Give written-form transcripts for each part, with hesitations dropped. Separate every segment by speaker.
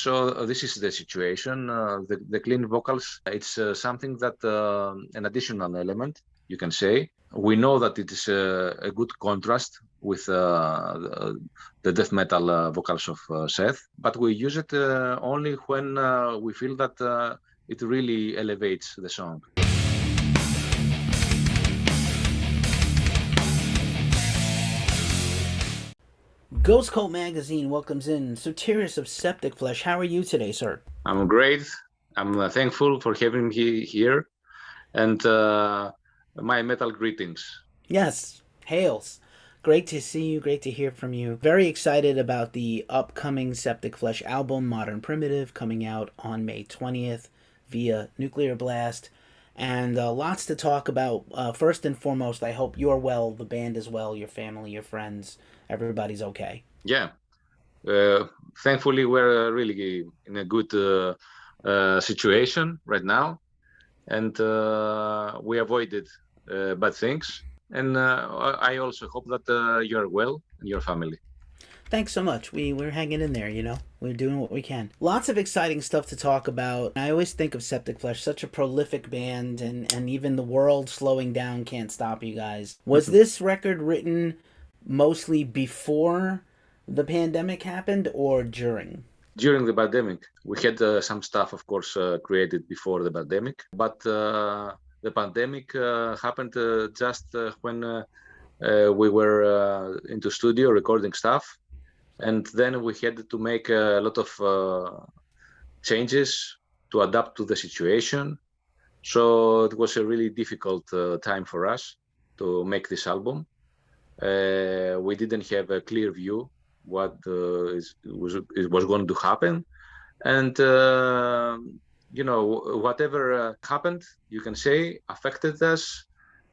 Speaker 1: So this is the situation. The clean vocals, it's something that an additional element, you can say. We know that it is a good contrast with the death metal vocals of Seth, but we use it only when we feel that it really elevates the song.
Speaker 2: Ghost Cult Magazine welcomes in Sotiris of SepticFlesh. How are you today, sir?
Speaker 1: I'm great. I'm thankful for having me here, and my metal greetings.
Speaker 2: Yes, hails. Great to see you, great to hear from you. Very excited about the upcoming SepticFlesh album, Modern Primitive, coming out on May 20th via Nuclear Blast. And lots to talk about. First and foremost, I hope you're well, the band is well, your family, your friends, everybody's okay.
Speaker 1: Yeah. Thankfully, we're really in a good situation right now, and we avoided bad things. And I also hope that you're well and your family.
Speaker 2: Thanks so much. We're hanging in there, you know. We're doing what we can. Lots of exciting stuff to talk about. I always think of SepticFlesh, such a prolific band, and even the world slowing down can't stop you guys. Was this record written mostly before the pandemic happened or during?
Speaker 1: During the pandemic, we had some stuff, of course, created before the pandemic, but the pandemic happened just when we were into studio recording stuff. And then we had to make a lot of changes to adapt to the situation. So it was a really difficult time for us to make this album. We didn't have a clear view what was going to happen. And, you know, whatever happened, you can say, affected us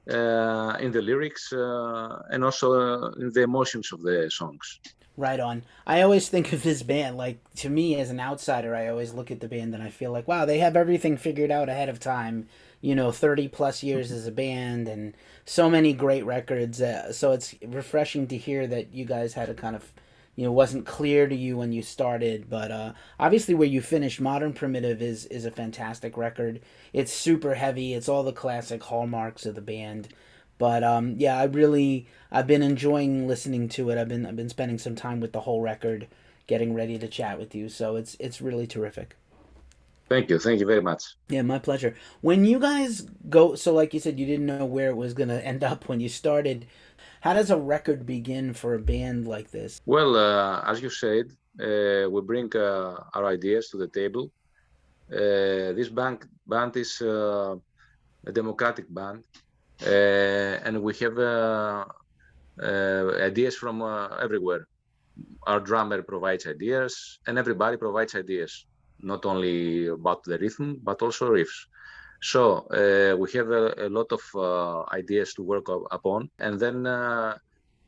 Speaker 1: in the lyrics and also in the emotions of the songs.
Speaker 2: Right on. I always think of this band, like, to me as an outsider, I always look at the band and I feel like, wow, they have everything figured out ahead of time. You know, 30 plus years as a band and so many great records. So it's refreshing to hear that you guys had a kind of, you know, wasn't clear to you when you started. But obviously where you finished, Modern Primitive is a fantastic record. It's super heavy. It's all the classic hallmarks of the band. But yeah, I've been enjoying listening to it. I've been spending some time with the whole record, getting ready to chat with you. So it's really terrific.
Speaker 1: Thank you very much.
Speaker 2: Yeah, my pleasure. When you guys go, so like you said, you didn't know where it was gonna end up when you started. How does a record begin for a band like this?
Speaker 1: Well, as you said, we bring our ideas to the table. This band is a democratic band. And we have ideas from everywhere. Our drummer provides ideas, and everybody provides ideas, not only about the rhythm, but also riffs. So we have a lot of ideas to work upon. And then,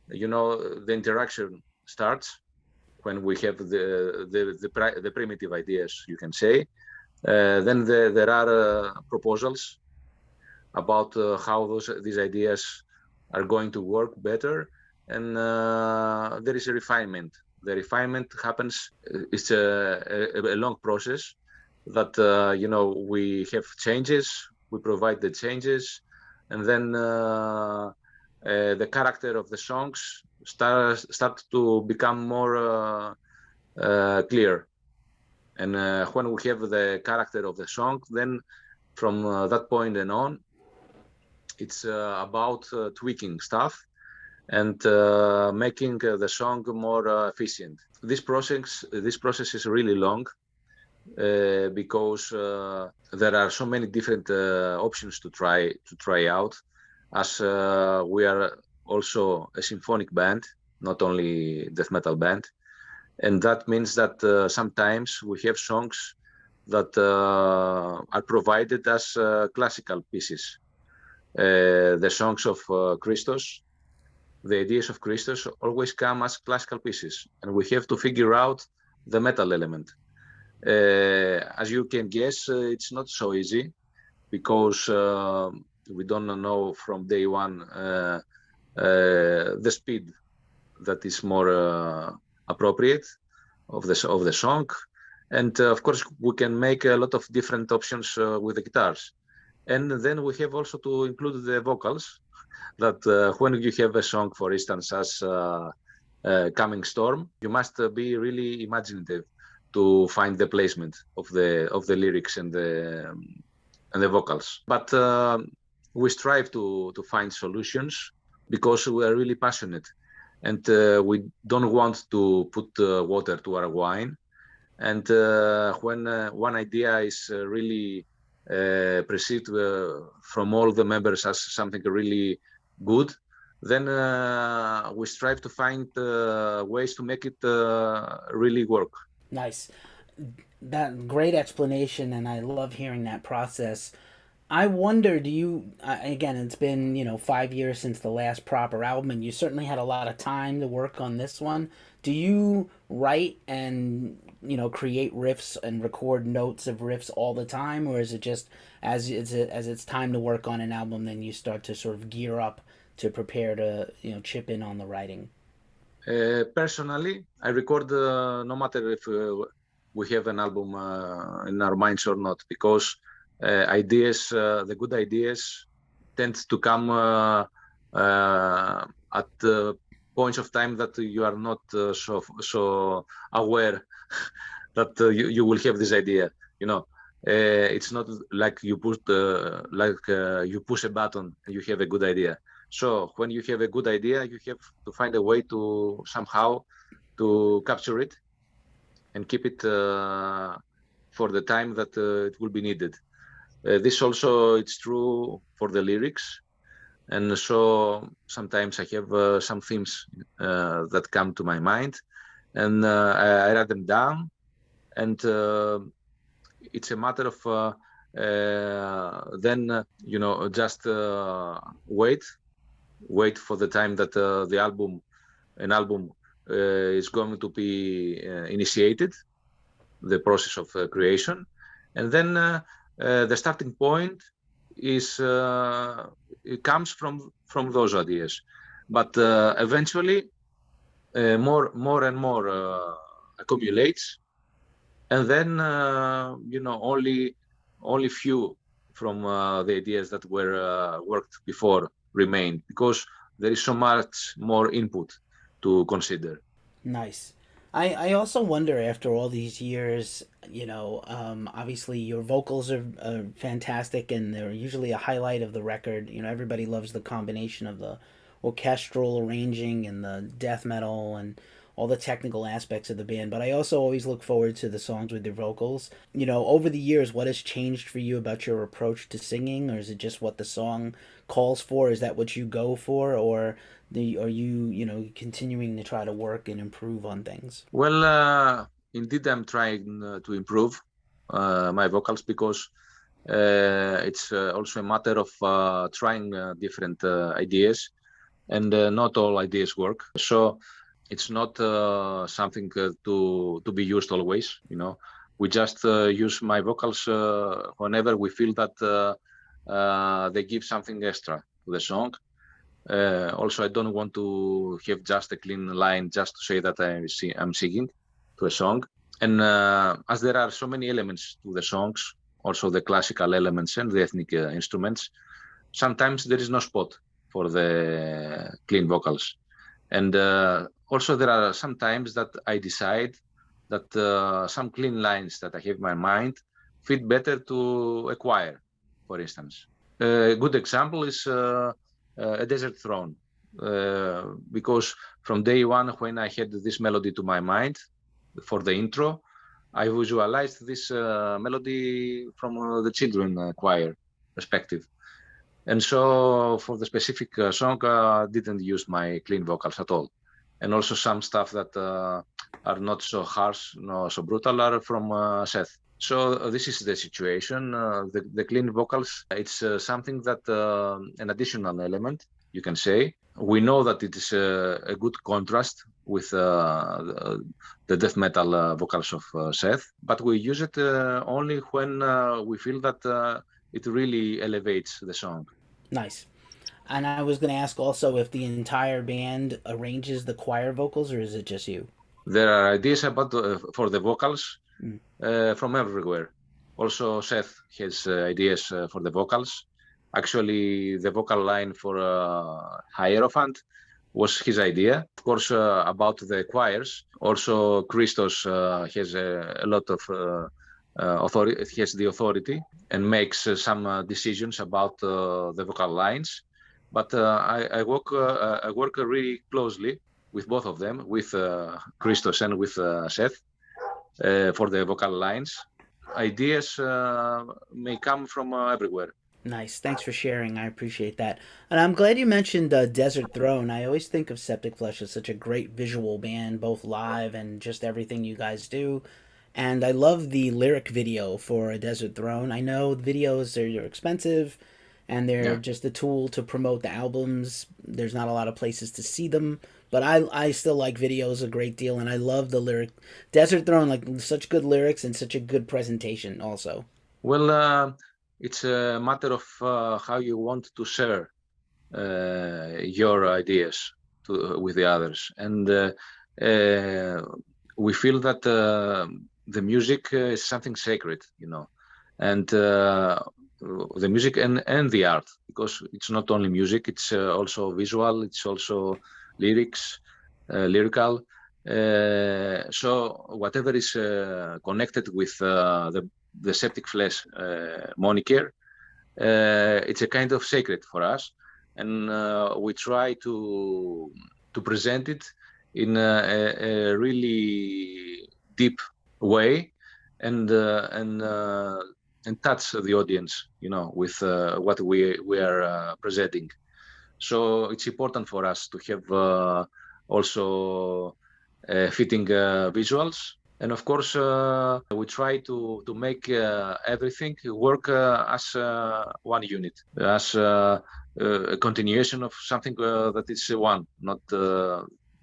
Speaker 1: you know, the interaction starts when we have the primitive ideas, you can say. Then there are proposals about how these ideas are going to work better, and there is a refinement. The refinement happens, it's a long process that, you know, we have changes, we provide the changes, and then the character of the songs start to become more clear. And when we have the character of the song, then from that point and on, it's about tweaking stuff and making the song more efficient. This process is really long because there are so many different options to try out, as we are also a symphonic band, not only death metal band, and that means that sometimes we have songs that are provided as classical pieces. The songs of Christos, the ideas of Christos always come as classical pieces, and we have to figure out the metal element. As you can guess, it's not so easy because we don't know from day one the speed that is more appropriate of the song, And of course, we can make a lot of different options with the guitars. And then we have also to include the vocals, that when you have a song, for instance, as Coming Storm, you must be really imaginative to find the placement of the lyrics and the vocals. But we strive to find solutions because we are really passionate, and we don't want to put water to our wine. And when one idea is really perceived from all the members as something really good, then we strive to find ways to make it really work.
Speaker 2: Nice. That great explanation, and I love hearing that process. I wonder, do you, again, it's been, 5 years since the last proper album, and you certainly had a lot of time to work on this one. Do you write and, create riffs and record notes of riffs all the time, or is it just as it's time to work on an album, then you start to sort of gear up to prepare to, chip in on the writing?
Speaker 1: Personally, I record no matter if we have an album in our minds or not, because ideas, the good ideas, tend to come at points of time that you are not so aware that you will have this idea. It's not like you you push a button and you have a good idea. So when you have a good idea, you have to find a way to somehow to capture it and keep it for the time that it will be needed. This also, it's true for the lyrics. And so sometimes I have some themes that come to my mind, and I write them down. And it's a matter of then, just wait for the time that an album is going to be initiated, the process of creation. And then the starting point is it comes from those ideas, but eventually more and more accumulates, and then only few from the ideas that were worked before remain, because there is so much more input to consider.
Speaker 2: Nice. I also wonder, after all these years, obviously your vocals are fantastic, and they're usually a highlight of the record. Everybody loves the combination of the orchestral arranging and the death metal and all the technical aspects of the band. But I also always look forward to the songs with your vocals. Over the years, what has changed for you about your approach to singing, or is it just what the song calls for? Is that what you go for, or are you continuing to try to work and improve on things?
Speaker 1: Well, indeed, I'm trying to improve my vocals, because it's also a matter of trying different ideas, and not all ideas work. So it's not something to be used always. We just use my vocals whenever we feel that they give something extra to the song. Also, I don't want to have just a clean line just to say that I'm singing to a song. And as there are so many elements to the songs, also the classical elements and the ethnic instruments, sometimes there is no spot for the clean vocals. And also there are some times that I decide that some clean lines that I have in my mind fit better to a choir, for instance. A good example is A Desert Throne, because from day one, when I had this melody to my mind for the intro, I visualized this melody from the children choir perspective. And so for the specific song, I didn't use my clean vocals at all. And also some stuff that are not so harsh, not so brutal, are from Seth. So this is the situation. The clean vocals, it's something that an additional element, you can say. We know that it is a good contrast with the death metal vocals of Seth, but we use it only when we feel that it really elevates the song.
Speaker 2: Nice. And I was going to ask also if the entire band arranges the choir vocals, or is it just you?
Speaker 1: There are ideas about for the vocals, from everywhere. Also, Seth has ideas for the vocals. Actually, the vocal line for Hierophant was his idea. Of course, about the choirs, also Christos has a lot of authority. He has the authority and makes some decisions about the vocal lines. But I work really closely with both of them, with Christos and with Seth, for the vocal lines. Ideas may come from everywhere.
Speaker 2: Nice. Thanks for sharing. I appreciate that. And I'm glad you mentioned Desert Throne. I always think of SepticFlesh as such a great visual band, both live and just everything you guys do. And I love the lyric video for A Desert Throne. I know videos are expensive and they're
Speaker 1: Yeah.
Speaker 2: just a tool to promote the albums. There's not a lot of places to see them. But I still like videos a great deal, and I love the lyric. Desert Throne, like such good lyrics and such a good presentation also.
Speaker 1: Well, it's a matter of how you want to share your ideas with the others. And we feel that the music is something sacred, and the music and the art, because it's not only music, it's also visual, it's also lyrics, lyrical. So whatever is connected with the SepticFlesh moniker, it's a kind of sacred for us, and we try to present it in a really deep way, and touch the audience, with what we are presenting. So it's important for us to have also fitting visuals. And of course, we try to make everything work as one unit, as a continuation of something that is one, not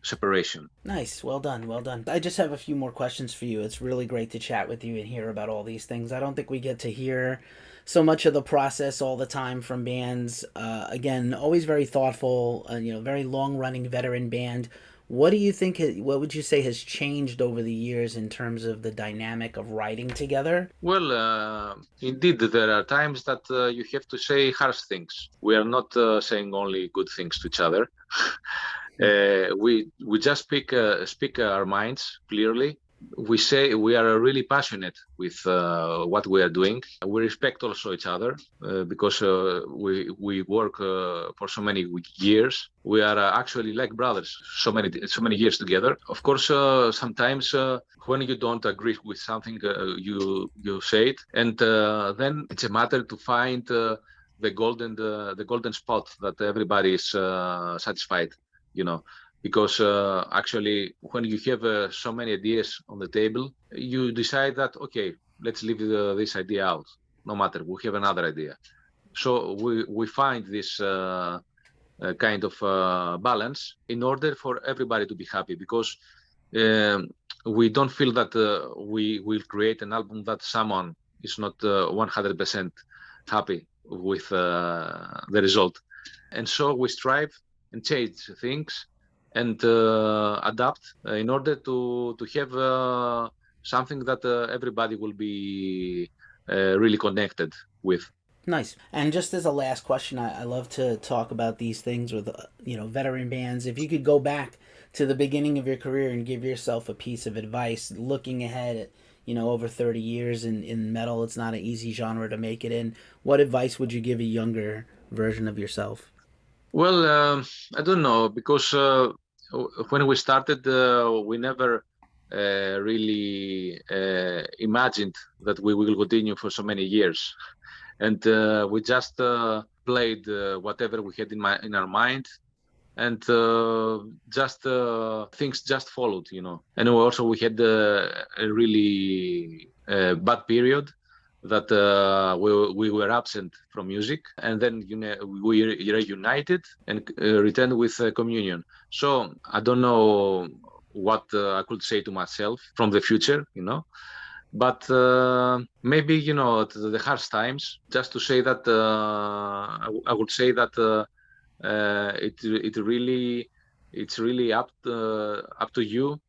Speaker 1: separation.
Speaker 2: Nice. Well done. Well done. I just have a few more questions for you. It's really great to chat with you and hear about all these things. I don't think we get to hear so much of the process all the time from bands. Again, always very thoughtful, very long running veteran band. What do you think, what would you say has changed over the years in terms of the dynamic of writing together?
Speaker 1: Well, indeed, there are times that you have to say harsh things. We are not saying only good things to each other. We just speak our minds clearly. We say we are really passionate with what we are doing. We respect also each other because we work for so many years. We are actually like brothers, so many years together. Of course, sometimes when you don't agree with something, you say it, and then it's a matter to find the golden spot that everybody is satisfied. Because actually, when you have so many ideas on the table, you decide that, okay, let's leave this idea out. No matter, we have another idea. So we find this kind of balance in order for everybody to be happy, because we don't feel that we will create an album that someone is not 100% happy with the result. And so we strive and change things and adapt in order to have something that everybody will be really connected with.
Speaker 2: Nice. And just as a last question, I love to talk about these things with veteran bands. If you could go back to the beginning of your career and give yourself a piece of advice, looking ahead at over 30 years in metal, it's not an easy genre to make it in. What advice would you give a younger version of yourself?
Speaker 1: Well, I don't know, because when we started, we never really imagined that we will continue for so many years. And we just played whatever we had in our mind, and just things just followed, And we had a really bad period that we were absent from music, and then we reunited and returned with communion. So I don't know what I could say to myself from the future, But maybe, at the harsh times, just to say that I would say that it's really up to you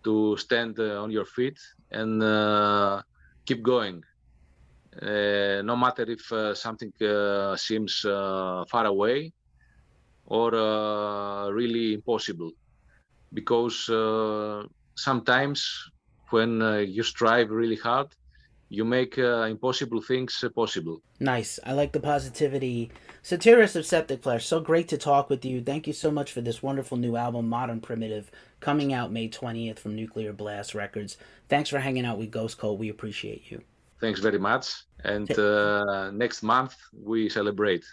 Speaker 1: to stand on your feet and keep going. No matter if something seems far away or really impossible, because sometimes when you strive really hard, you make impossible things possible.
Speaker 2: Nice. I like the positivity. Sotiris of SepticFlesh, so great to talk with you. Thank you so much for this wonderful new album, Modern Primitive, coming out May 20th from Nuclear Blast Records. Thanks for hanging out with Ghost Cult. We appreciate you.
Speaker 1: Thanks very much. And next month we celebrate.